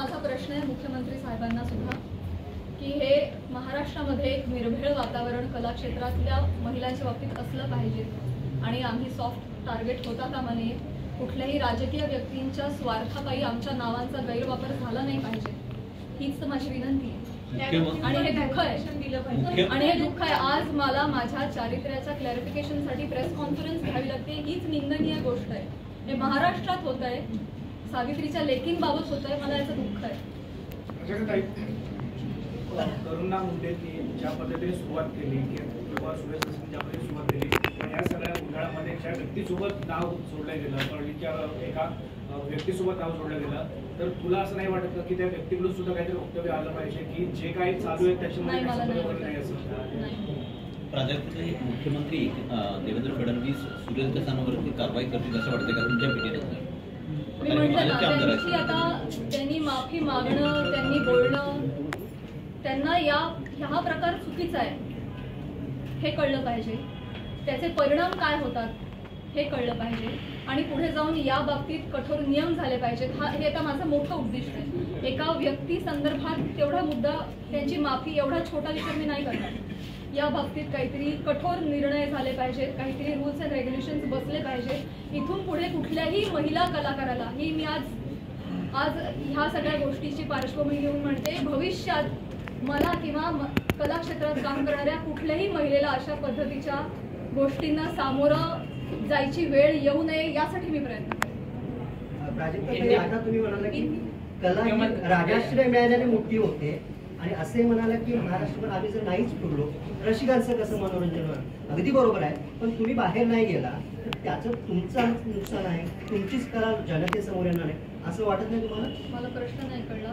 माझा प्रश्न आहे मुख्यमंत्री साहेबांना सुद्धा की हे महाराष्ट्रामध्ये एक निर्भेळ वातावरण कला क्षेत्रातल्या महिलांच्या बाबतीत असलं पाहिजे आणि आम्ही सॉफ्ट टार्गेट होता कामा नये. कुठल्याही राजकीय व्यक्तींच्या स्वार्थापायी आमच्या नावांचा गैरवापर झाला नाही पाहिजे, हीच तर माझी विनंती आहे. आणि हे दुःख आहे आणि हे दुःख आहे आज मला माझ्या चारित्र्याच्या क्लॅरिफिकेशनसाठी प्रेस कॉन्फरन्स घ्यावी लागते. हीच निंदनीय गोष्ट आहे. हे महाराष्ट्रात होत आहे, सावित्रीच्या लेकींबाबत होत आहे. मला याचं दुःख आहे. करुणा मुंडेंनी ज्या पद्धतीने सुरुवात केली किंवा सुरेश देशमुख ज्या पद्धतीने सुरुवात केली, पण या सगळ्या गोंधळामध्ये ज्या व्यक्तीसोबत नाव जोडलं गेलं, परळीच्या एका व्यक्तीसोबत नाव जोडलं गेलं, तर तुला असं नाही वाटत की त्या व्यक्तीकडून सुद्धा काहीतरी वक्तव्य आलं पाहिजे की जे काही चालू आहे त्याच्यामध्ये नाही असं? प्राध्यापक मुख्यमंत्री देवेंद्र फडणवीस सुरेश दसांवरती कारवाई करतील असं वाटतं का तुमच्या भेटीनंतर? मी म्हटलं ना त्यांची आता त्यांनी माफी मागणं, त्यांनी बोलणं, त्यांना हा प्रकार चुकीचा आहे हे कळलं पाहिजे. त्याचे परिणाम काय होतात हे कळलं पाहिजे आणि पुढे जाऊन या बाबतीत कठोर नियम झाले पाहिजेत. हे आता माझं मोठं उद्दिष्ट आहे. एका व्यक्ती संदर्भात तेवढा मुद्दा, त्यांची माफी एवढा छोटा विचार मी नाही करणार. या बाबतीत काहीतरी कठोर निर्णय झाले पाहिजेत, काहीतरी रूल्स अँड रेग्युलेशन्स बसले पाहिजेत. इथून पुढे कुठल्याही महिला कलाकाराला, ही मी आज ह्या सगळ्या गोष्टीची पार्श्वभूमी घेऊन म्हणते, भविष्यात मला किंवा कला क्षेत्रात काम करणाऱ्या कुठल्याही महिलेला अशा पद्धतीच्या गोष्टींना सामोरं जायची वेळ येऊ नये यासाठी मी प्रयत्न करते. आता तुम्ही म्हणाला की कला राजाश्रय मिळाल्याने मोठी होते आणि असे म्हणाला की महाराष्ट्रभर आम्ही जर नाहीच फिरलो रसिकांचं कसं मनोरंजन होणार? अगदी बरोबर आहे, पण तुम्ही बाहेर नाही गेला तर त्याचं तुमचं नुकसान आहे, तुमचीच कला जनतेसमोर येणार आहे असं वाटत नाही तुम्हाला? मला प्रश्न नाही कळला.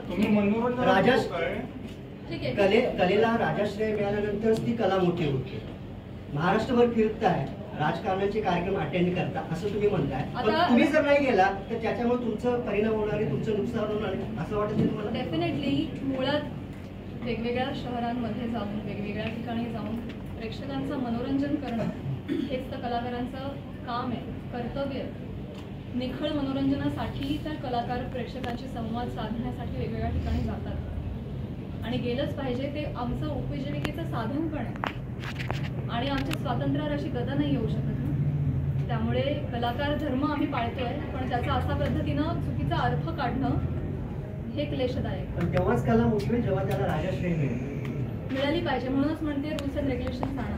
कलेला राजाश्रय मिळाल्यानंतरच ती कला मोठी होते. महाराष्ट्रभर फिरताय, राजकारणाचे कार्यक्रम अटेंड करता असं तुम्ही म्हणताय, पण तुम्ही जर नाही गेला तर त्याच्यामुळे तुमचं परिणाम होणार आहे, तुमचं नुकसान होणार आहे असं वाटत नाही तुम्हाला? डेफिनेटली मुळात वेगवेगळ्या शहरांमध्ये जाऊन, वेगवेगळ्या ठिकाणी जाऊन प्रेक्षकांचं मनोरंजन करणं हेच तर कलाकारांचं काम आहे, कर्तव्य आहे. निखळ मनोरंजनासाठी तर कलाकार प्रेक्षकांशी संवाद साधण्यासाठी वेगवेगळ्या ठिकाणी जातात आणि गेलंच पाहिजे. ते आमचं उपजीविकेचं साधन पण आहे आणि आमच्या स्वातंत्र्यावर अशी गदा नाही येऊ शकत ना. त्यामुळे कलाकार धर्म आम्ही पाळतोय, पण त्याचा असा पद्धतीनं चुकीचा अर्थ काढणं हे क्लेशदायक. पण तेव्हाच कला मोठी होईल जेव्हा त्याला राजाश्रय मिळाली पाहिजे. म्हणूनच म्हणते रूल्स अँड रेग्युलेशन्स आणा.